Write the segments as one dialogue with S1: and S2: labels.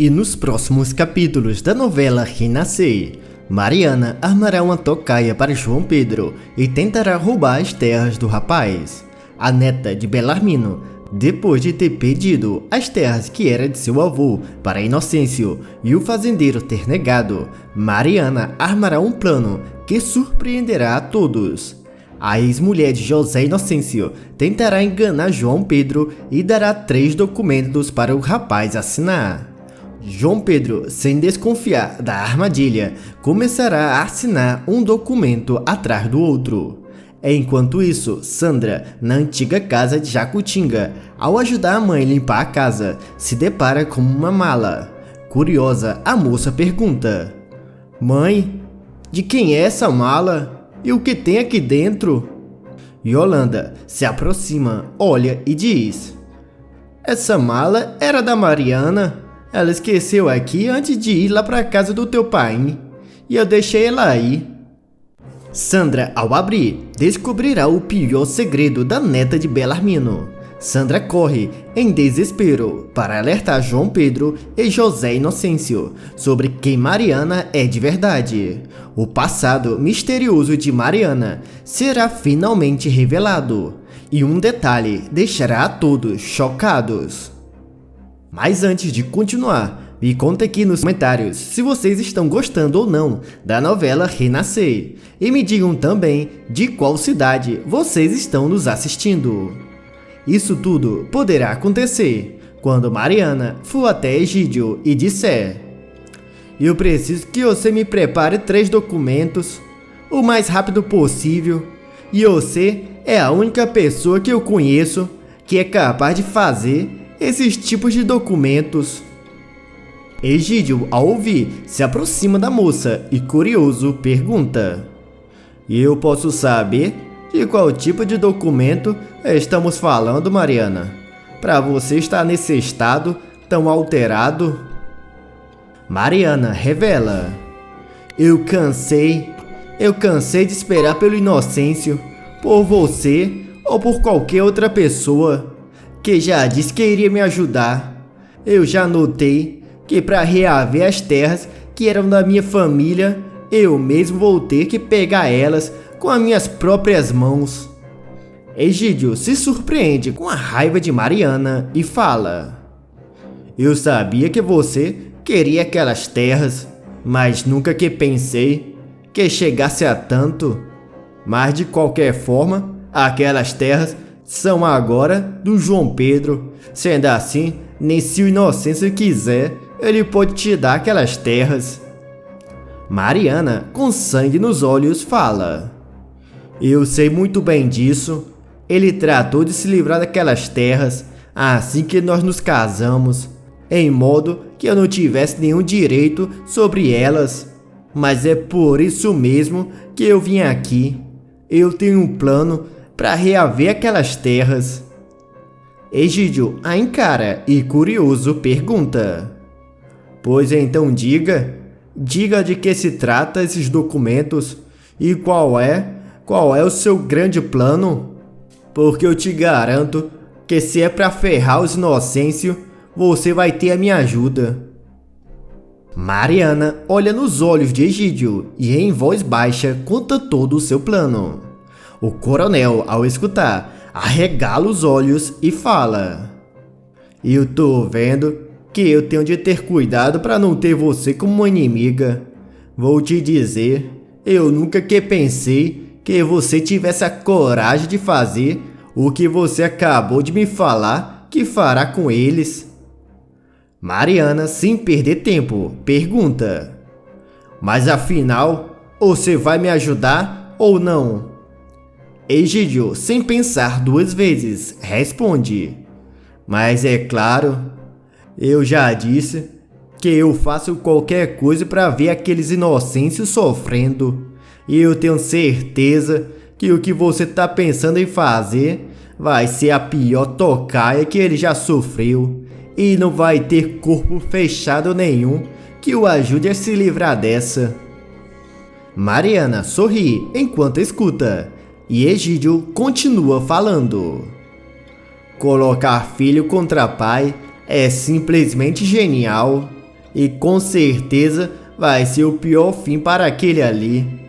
S1: E nos próximos capítulos da novela Renascer, Mariana armará uma tocaia para João Pedro e tentará roubar as terras do rapaz. A neta de Belarmino, depois de ter pedido as terras que era de seu avô para Inocêncio e o fazendeiro ter negado, Mariana armará um plano que surpreenderá a todos. A ex-mulher de José Inocêncio tentará enganar João Pedro e dará 3 documentos para o rapaz assinar. João Pedro, sem desconfiar da armadilha, começará a assinar um documento atrás do outro. Enquanto isso, Sandra, na antiga casa de Jacutinga, ao ajudar a mãe a limpar a casa, se depara com uma mala. Curiosa, a moça pergunta: "Mãe, de quem é essa mala? E o que tem aqui dentro?" Yolanda se aproxima, olha e diz: "Essa mala era da Mariana. Ela esqueceu aqui antes de ir lá para casa do teu pai, e eu deixei ela aí." Sandra, ao abrir, descobrirá o pior segredo da neta de Belarmino. Sandra corre, em desespero, para alertar João Pedro e José Inocêncio sobre quem Mariana é de verdade. O passado misterioso de Mariana será finalmente revelado, e um detalhe deixará a todos chocados. Mas antes de continuar, me conta aqui nos comentários se vocês estão gostando ou não da novela Renascer. E me digam também de qual cidade vocês estão nos assistindo. Isso tudo poderá acontecer quando Mariana for até Egídio e disser: "Eu preciso que você me prepare 3 documentos o mais rápido possível. E você é a única pessoa que eu conheço que é capaz de fazer esses tipos de documentos." Egídio, ao ouvir, se aproxima da moça e, curioso, pergunta: "E eu posso saber de qual tipo de documento estamos falando, Mariana? Para você estar nesse estado tão alterado?" Mariana revela: Eu cansei de esperar pelo Inocêncio, por você ou por qualquer outra pessoa que já disse que iria me ajudar. Eu já notei que para reaver as terras que eram da minha família, eu mesmo vou ter que pegar elas com as minhas próprias mãos." Egídio se surpreende com a raiva de Mariana e fala: "Eu sabia que você queria aquelas terras, mas nunca que pensei que chegasse a tanto. Mas de qualquer forma, aquelas terras são agora do João Pedro. Sendo assim, nem se o Inocêncio quiser, ele pode te dar aquelas terras." Mariana, com sangue nos olhos, fala: "Eu sei muito bem disso. Ele tratou de se livrar daquelas terras assim que nós nos casamos, em modo que eu não tivesse nenhum direito sobre elas. Mas é por isso mesmo que eu vim aqui. Eu tenho um plano para reaver aquelas terras." Egídio a encara e, curioso, pergunta: "Pois então diga de que se trata esses documentos e qual é o seu grande plano? Porque eu te garanto que se é para ferrar os Inocêncio, você vai ter a minha ajuda." Mariana olha nos olhos de Egídio e em voz baixa conta todo o seu plano. O coronel, ao escutar, arregala os olhos e fala: "Eu tô vendo que eu tenho de ter cuidado para não ter você como uma inimiga. Vou te dizer, eu nunca que pensei que você tivesse a coragem de fazer o que você acabou de me falar que fará com eles." Mariana, sem perder tempo, pergunta: "Mas afinal, você vai me ajudar ou não?" Egídio, sem pensar 2 vezes, responde: "Mas é claro, eu já disse que eu faço qualquer coisa para ver aqueles Inocêncios sofrendo. E eu tenho certeza que o que você tá pensando em fazer vai ser a pior tocaia que ele já sofreu. E não vai ter corpo fechado nenhum que o ajude a se livrar dessa." Mariana sorri enquanto escuta, e Egídio continua falando: "Colocar filho contra pai é simplesmente genial. e com certeza vai ser o pior fim para aquele ali.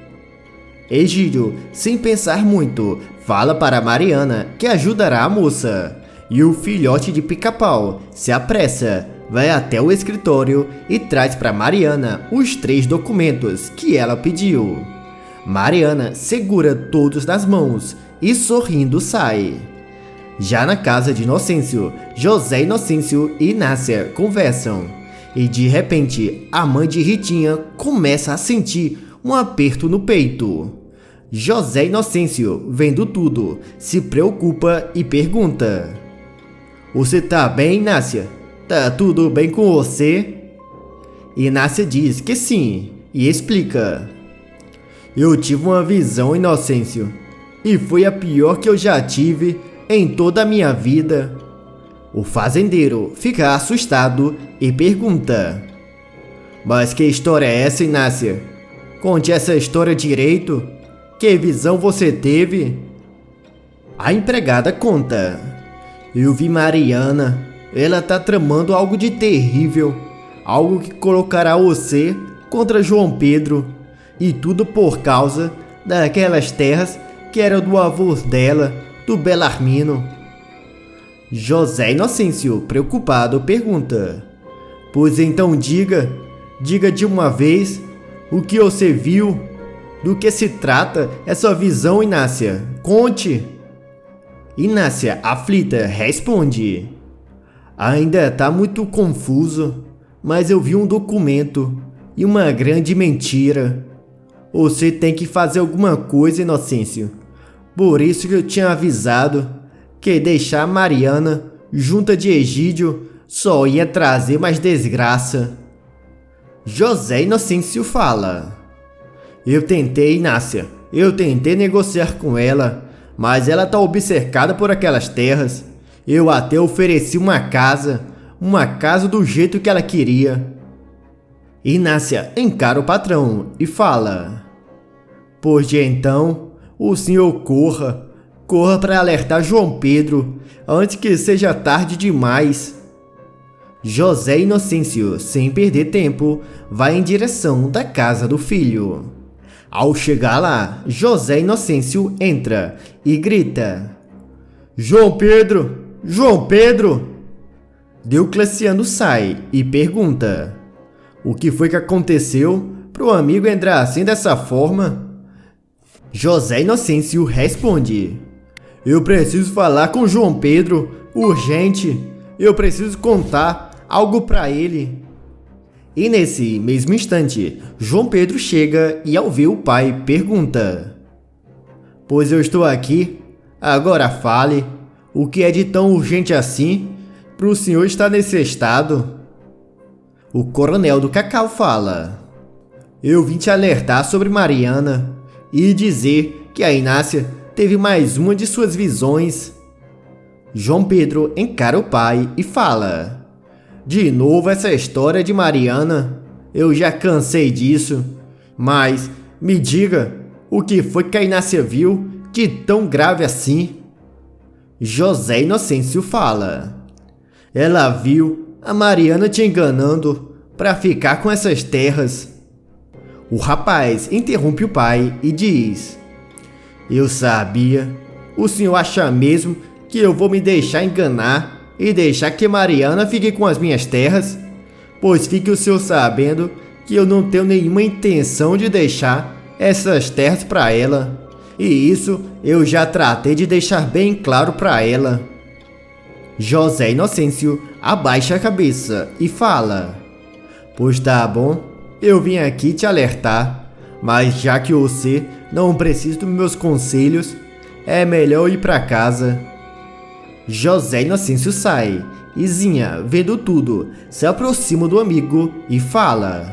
S1: Egídio, sem pensar muito, fala para Mariana que ajudará a moça. E o filhote de Pica-Pau se apressa, vai até o escritório e traz para Mariana os 3 documentos que ela pediu. Mariana segura todos nas mãos e sorrindo sai. Já na casa de Inocêncio, José Inocêncio e Inácia conversam. E de repente, a mãe de Ritinha começa a sentir um aperto no peito. José Inocêncio, vendo tudo, se preocupa e pergunta: "Você tá bem, Inácia? Tá tudo bem com você?" Inácia diz que sim e explica: "Eu tive uma visão, Inocêncio, e foi a pior que eu já tive em toda a minha vida." O fazendeiro fica assustado e pergunta: "Mas que história é essa, Inácia? Conte essa história direito. Que visão você teve?" A empregada conta: "Eu vi Mariana. Ela tá tramando algo de terrível. Algo que colocará você contra João Pedro. E tudo por causa daquelas terras que eram do avô dela, do Belarmino." José Inocêncio, preocupado, pergunta: "Pois então diga de uma vez o que você viu. Do que se trata essa visão, Inácia? Conte." Inácia, aflita, responde: "Ainda tá muito confuso, mas eu vi um documento e uma grande mentira. Você tem que fazer alguma coisa, Inocêncio. Por isso que eu tinha avisado que deixar Mariana junta de Egídio só ia trazer mais desgraça." José Inocêncio fala: "Eu tentei, Inácia. Eu tentei negociar com ela, mas ela tá obcecada por aquelas terras. Eu até ofereci uma casa do jeito que ela queria." Inácia encara o patrão e fala: "Pois de então, o senhor corra para alertar João Pedro antes que seja tarde demais." José Inocêncio, sem perder tempo, vai em direção da casa do filho. Ao chegar lá, José Inocêncio entra e grita: "João Pedro! João Pedro!" Diocleciano sai e pergunta: "O que foi que aconteceu pro amigo entrar assim dessa forma?" José Inocêncio responde: "Eu preciso falar com João Pedro, urgente. Eu preciso contar algo pra ele." E nesse mesmo instante, João Pedro chega e ao ver o pai pergunta: "Pois eu estou aqui, agora fale, o que é de tão urgente assim para o senhor estar nesse estado?" O coronel do Cacau fala: "Eu vim te alertar sobre Mariana e dizer que a Inácia teve mais uma de suas visões." João Pedro encara o pai e fala: "De novo essa história de Mariana? Eu já cansei disso. Mas me diga, o que foi que a Inácia viu de tão grave assim?" José Inocêncio fala: "Ela viu a Mariana te enganando para ficar com essas terras." O rapaz interrompe o pai e diz: "Eu sabia. O senhor acha mesmo que eu vou me deixar enganar e deixar que Mariana fique com as minhas terras? Pois fique o senhor sabendo que eu não tenho nenhuma intenção de deixar essas terras para ela. E isso eu já tratei de deixar bem claro para ela." José Inocêncio abaixa a cabeça e fala: "Pois tá bom, eu vim aqui te alertar, mas já que você não precisa dos meus conselhos, é melhor ir para casa." José Inocêncio sai e Zinha, vendo tudo, se aproxima do amigo e fala: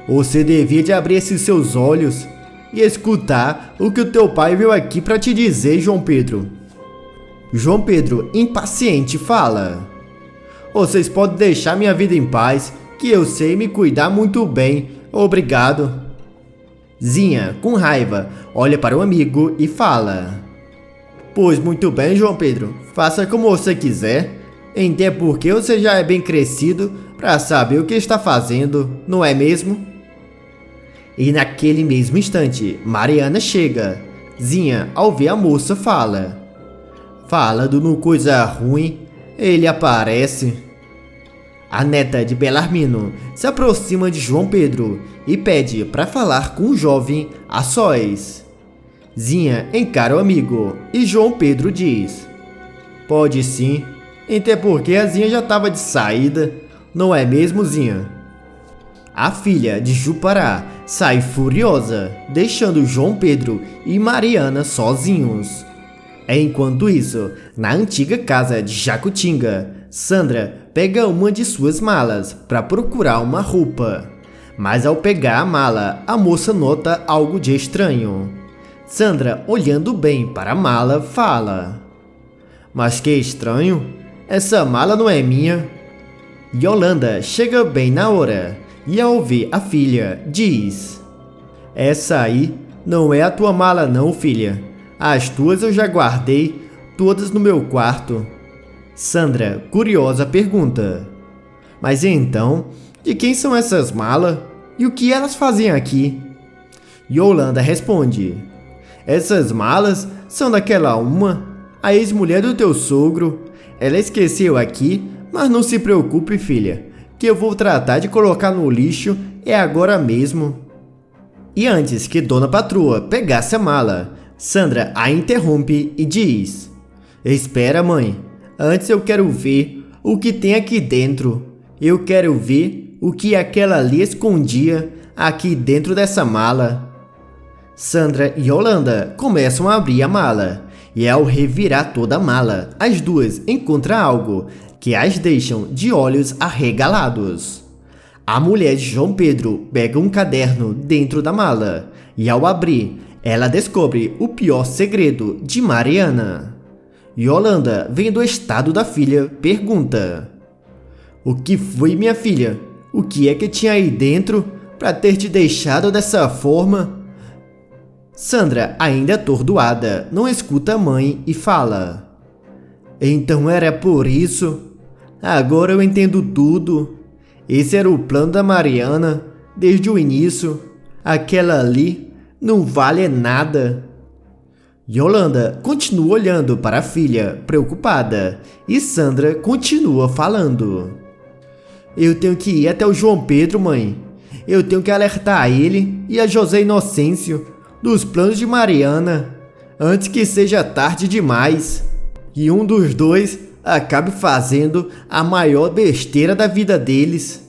S1: "Você devia de abrir esses seus olhos e escutar o que o teu pai veio aqui para te dizer, João Pedro." João Pedro, impaciente, fala: "Vocês podem deixar minha vida em paz, que eu sei me cuidar muito bem, obrigado." Zinha, com raiva, olha para o amigo e fala: "Pois muito bem, João Pedro, faça como você quiser. Até porque você já é bem crescido para saber o que está fazendo, não é mesmo? E naquele mesmo instante, Mariana chega. Zinha, ao ver a moça, fala. Falando no coisa ruim, ele aparece. A neta de Belarmino se aproxima de João Pedro e pede para falar com o jovem a sós. Zinha encara o amigo e João Pedro diz: pode sim, até porque a Zinha já estava de saída, não é mesmo, Zinha? A filha de Jupará sai furiosa, deixando João Pedro e Mariana sozinhos. Enquanto isso, na antiga casa de Jacutinga, Sandra pega uma de suas malas para procurar uma roupa. Mas ao pegar a mala, a moça nota algo de estranho. Sandra, olhando bem para a mala, fala: mas que estranho, essa mala não é minha. Yolanda chega bem na hora e ao ouvir a filha, diz: essa aí não é a tua mala não, filha. As tuas eu já guardei, todas no meu quarto. Sandra, curiosa, pergunta: mas então, de quem são essas malas? E o que elas fazem aqui? Yolanda responde: essas malas são daquela uma, a ex-mulher do teu sogro. Ela esqueceu aqui, mas não se preocupe, filha, que eu vou tratar de colocar no lixo agora mesmo. E antes que Dona Patroa pegasse a mala, Sandra a interrompe e diz: espera, mãe, antes eu quero ver o que tem aqui dentro. Eu quero ver o que aquela ali escondia aqui dentro dessa mala. Sandra e Yolanda começam a abrir a mala, e ao revirar toda a mala, as duas encontram algo que as deixam de olhos arregalados. A mulher de João Pedro pega um caderno dentro da mala, e ao abrir, ela descobre o pior segredo de Mariana. Yolanda, vendo o estado da filha, pergunta: o que foi, minha filha? O que é que tinha aí dentro para ter te deixado dessa forma? Sandra, ainda atordoada, não escuta a mãe e fala: então era por isso? Agora eu entendo tudo. Esse era o plano da Mariana, desde o início. Aquela ali não vale nada. Yolanda continua olhando para a filha, preocupada, e Sandra continua falando: eu tenho que ir até o João Pedro, mãe. Eu tenho que alertar ele e a José Inocêncio dos planos de Mariana, antes que seja tarde demais e um dos dois acabe fazendo a maior besteira da vida deles.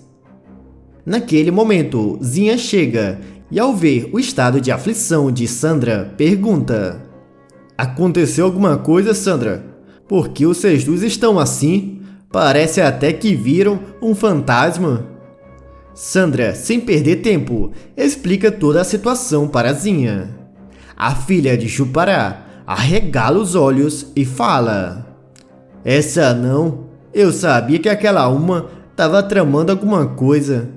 S1: Naquele momento, Zinha chega e ao ver o estado de aflição de Sandra, pergunta: aconteceu alguma coisa, Sandra? Por que vocês dois estão assim? Parece até que viram um fantasma. Sandra, sem perder tempo, explica toda a situação para Zinha. A filha de Jupará arregala os olhos e fala: essa não, eu sabia que aquela uma estava tramando alguma coisa.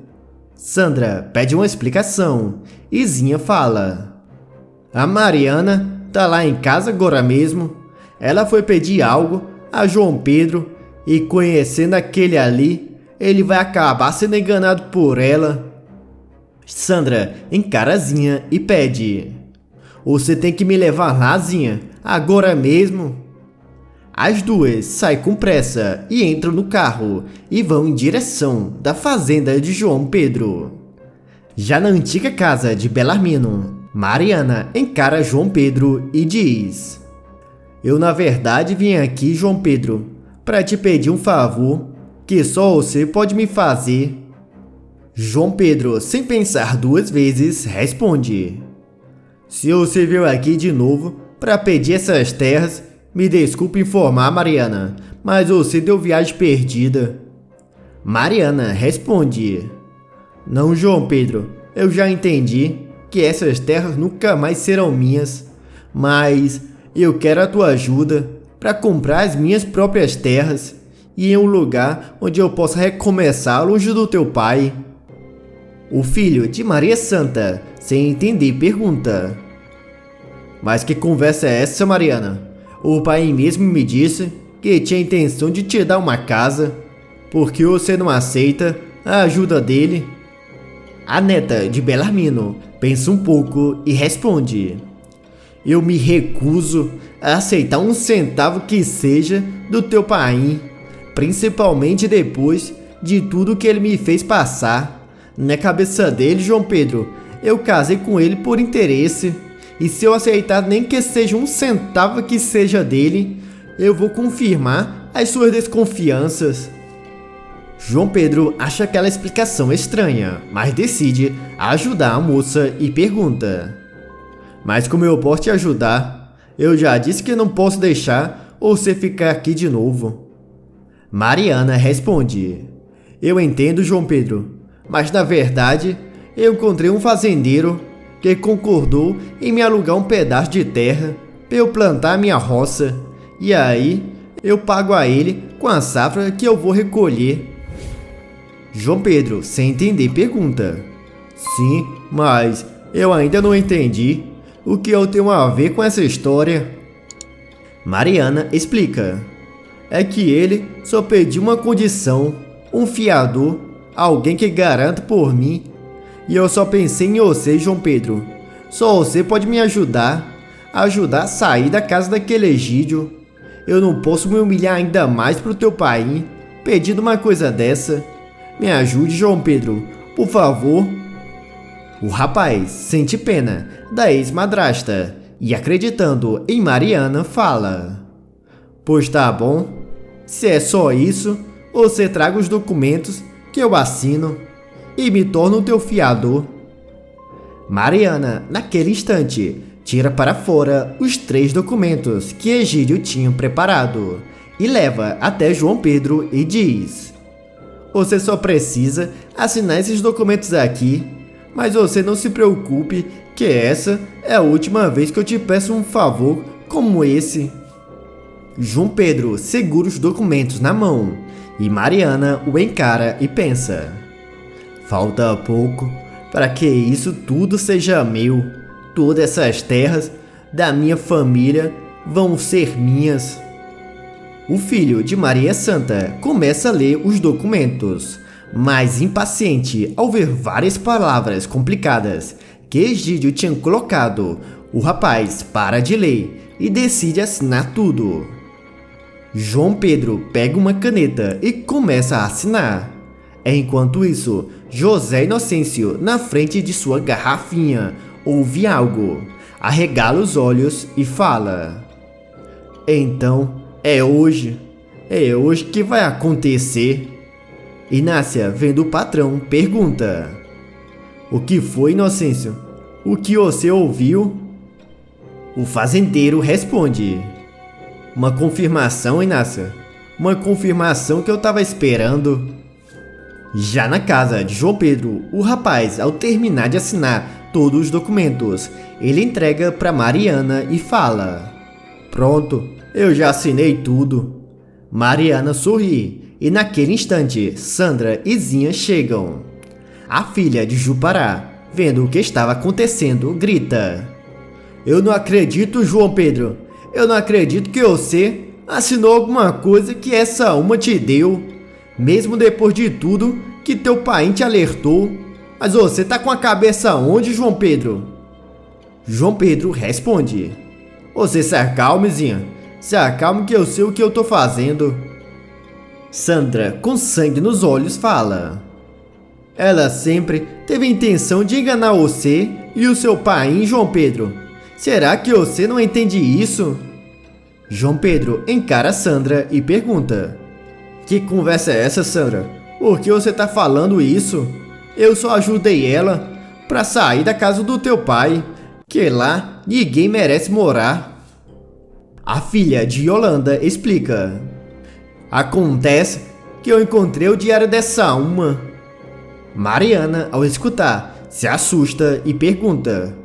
S1: Sandra pede uma explicação e Zinha fala: a Mariana tá lá em casa agora mesmo. Ela foi pedir algo a João Pedro e conhecendo aquele ali, ele vai acabar sendo enganado por ela. Sandra encara a Zinha e pede: você tem que me levar lá, Zinha, agora mesmo. As duas saem com pressa e entram no carro e vão em direção da fazenda de João Pedro. Já na antiga casa de Belarmino, Mariana encara João Pedro e diz: eu na verdade vim aqui, João Pedro, para te pedir um favor que só você pode me fazer. João Pedro, sem pensar duas vezes, responde: se você veio aqui de novo para pedir essas terras, me desculpe informar, Mariana, mas você deu viagem perdida. Mariana responde: não, João Pedro, eu já entendi que essas terras nunca mais serão minhas, mas eu quero a tua ajuda para comprar as minhas próprias terras e em um lugar onde eu possa recomeçar longe do teu pai. O filho de Maria Santa, sem entender, pergunta: mas que conversa é essa, Mariana? O pai mesmo me disse que tinha a intenção de te dar uma casa. Por que você não aceita a ajuda dele? A neta de Bellarmino pensa um pouco e responde: eu me recuso a aceitar um centavo que seja do teu pai, principalmente depois de tudo que ele me fez passar. Na cabeça dele, João Pedro, eu casei com ele por interesse, e se eu aceitar nem que seja um centavo que seja dele, eu vou confirmar as suas desconfianças. João Pedro acha aquela explicação estranha, mas decide ajudar a moça e pergunta: mas como eu posso te ajudar? Eu já disse que não posso deixar você ficar aqui de novo. Mariana responde: eu entendo, João Pedro, mas na verdade eu encontrei um fazendeiro que concordou em me alugar um pedaço de terra para eu plantar minha roça, e aí eu pago a ele com a safra que eu vou recolher. João Pedro, sem entender, pergunta: sim, mas eu ainda não entendi o que eu tenho a ver com essa história. Mariana explica: é que ele só pediu uma condição, um fiador, alguém que garanta por mim. E eu só pensei em você, João Pedro. Só você pode me ajudar a sair da casa daquele Egídio. Eu não posso me humilhar ainda mais pro teu pai, pedindo uma coisa dessa. Me ajude, João Pedro, por favor. O rapaz sente pena da ex-madrasta e, acreditando em Mariana, fala: pois tá bom, se é só isso, você traga os documentos que eu assino e me torno teu fiador. Mariana, naquele instante, tira para fora os 3 documentos que Egídio tinha preparado e leva até João Pedro e diz: você só precisa assinar esses documentos aqui, mas você não se preocupe que essa é a última vez que eu te peço um favor como esse. João Pedro segura os documentos na mão e Mariana o encara e pensa: falta pouco para que isso tudo seja meu. Todas essas terras da minha família vão ser minhas. O filho de Maria Santa começa a ler os documentos, mas impaciente ao ver várias palavras complicadas que Egídio tinha colocado, o rapaz para de ler e decide assinar tudo. João Pedro pega uma caneta e começa a assinar. Enquanto isso, José Inocêncio, na frente de sua garrafinha, ouve algo, arregala os olhos e fala: então, é hoje que vai acontecer. Inácia, vendo o patrão, pergunta: o que foi, Inocêncio? O que você ouviu? O fazendeiro responde: uma confirmação, Inácia. Uma confirmação que eu tava esperando. Já na casa de João Pedro, o rapaz, ao terminar de assinar todos os documentos, ele entrega para Mariana e fala: pronto, eu já assinei tudo. Mariana sorri e naquele instante Sandra e Zinha chegam. A filha de Jupará, vendo o que estava acontecendo, grita: eu não acredito, João Pedro. Eu não acredito que você assinou alguma coisa que essa uma te deu, mesmo depois de tudo que teu pai te alertou. Mas você tá com a cabeça onde, João Pedro? João Pedro responde: você se acalme, Zinha. Se acalme que eu sei o que eu tô fazendo. Sandra, com sangue nos olhos, fala: ela sempre teve a intenção de enganar você e o seu pai, João Pedro. Será que você não entende isso? João Pedro encara Sandra e pergunta: que conversa é essa, Sandra? Por que você tá falando isso? Eu só ajudei ela pra sair da casa do teu pai, que lá ninguém merece morar. A filha de Yolanda explica: acontece que eu encontrei o diário dessa uma. Mariana, ao escutar, se assusta e pergunta: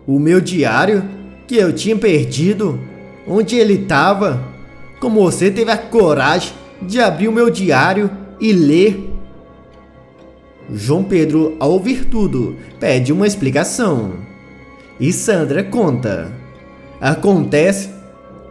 S1: o meu diário que eu tinha perdido? Onde ele estava? Como você teve a coragem de abrir o meu diário e ler? João Pedro, ao ouvir tudo, pede uma explicação. E Sandra conta: acontece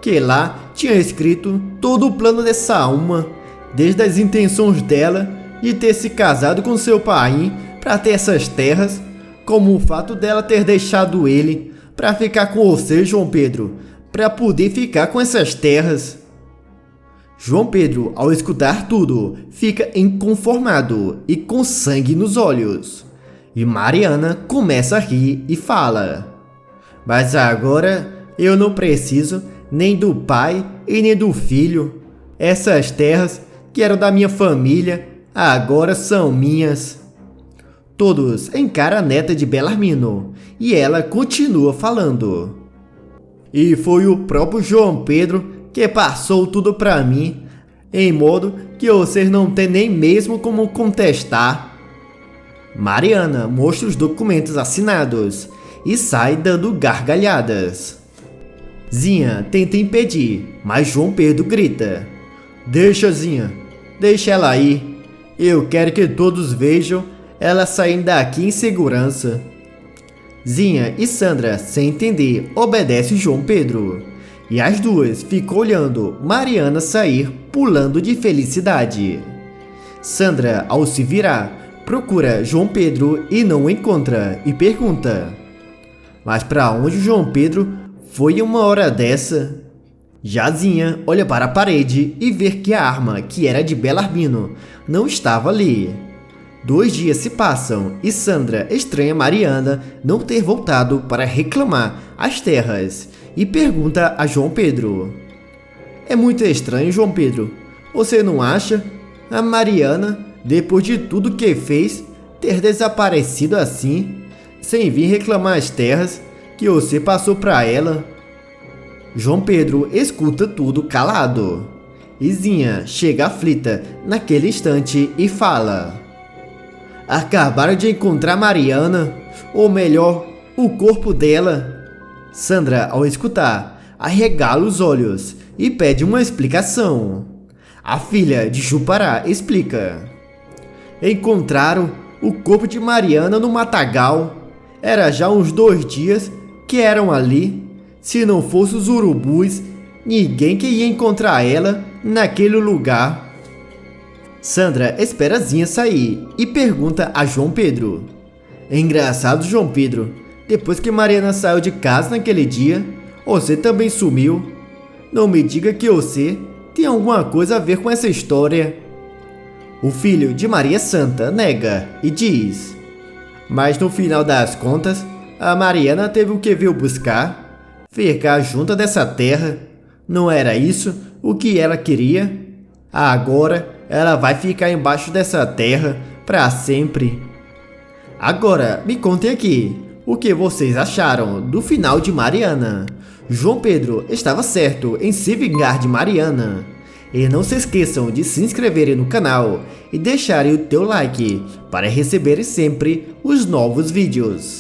S1: que lá tinha escrito todo o plano dessa alma, desde as intenções dela de ter se casado com seu pai para ter essas terras, como o fato dela ter deixado ele para ficar com você, João Pedro, para poder ficar com essas terras. João Pedro, ao escutar tudo, fica inconformado e com sangue nos olhos. E Mariana começa a rir e fala: mas agora eu não preciso nem do pai e nem do filho. Essas terras que eram da minha família agora são minhas. Todos encaram a neta de Belarmino e ela continua falando: e foi o próprio João Pedro que passou tudo para mim, em modo que vocês não têm nem mesmo como contestar. Mariana mostra os documentos assinados e sai dando gargalhadas. Zinha tenta impedir, mas João Pedro grita: deixa, Zinha, deixa ela ir. Eu quero que todos vejam ela saindo daqui em segurança. Zinha e Sandra, sem entender, obedecem João Pedro. E as duas ficam olhando Mariana sair pulando de felicidade. Sandra, ao se virar, procura João Pedro e não o encontra e pergunta: mas para onde João Pedro foi uma hora dessa? Jazinha olha para a parede e vê que a arma, que era de Belarmino, não estava ali. 2 dias se passam e Sandra estranha Mariana não ter voltado para reclamar as terras e pergunta a João Pedro: é muito estranho, João Pedro. Você não acha? A Mariana, depois de tudo que fez, ter desaparecido assim, sem vir reclamar as terras que você passou para ela. João Pedro escuta tudo calado. E Zinha chega aflita naquele instante e fala: acabaram de encontrar Mariana, ou melhor, o corpo dela. Sandra, ao escutar, arregala os olhos e pede uma explicação. A filha de Jupará explica: encontraram o corpo de Mariana no matagal. Era já uns 2 dias que eram ali. Se não fosse os urubus, ninguém que ia encontrar ela naquele lugar. Sandra espera Zinha sair e pergunta a João Pedro: é engraçado, João Pedro, depois que Mariana saiu de casa naquele dia, você também sumiu. Não me diga que você tem alguma coisa a ver com essa história. O filho de Maria Santa nega e diz: mas no final das contas, a Mariana teve o que veio buscar, ficar junto dessa terra. Não era isso o que ela queria? Agora ela vai ficar embaixo dessa terra para sempre. Agora me contem aqui, o que vocês acharam do final de Mariana? João Pedro estava certo em se vingar de Mariana. E não se esqueçam de se inscreverem no canal e deixarem o teu like para receberem sempre os novos vídeos.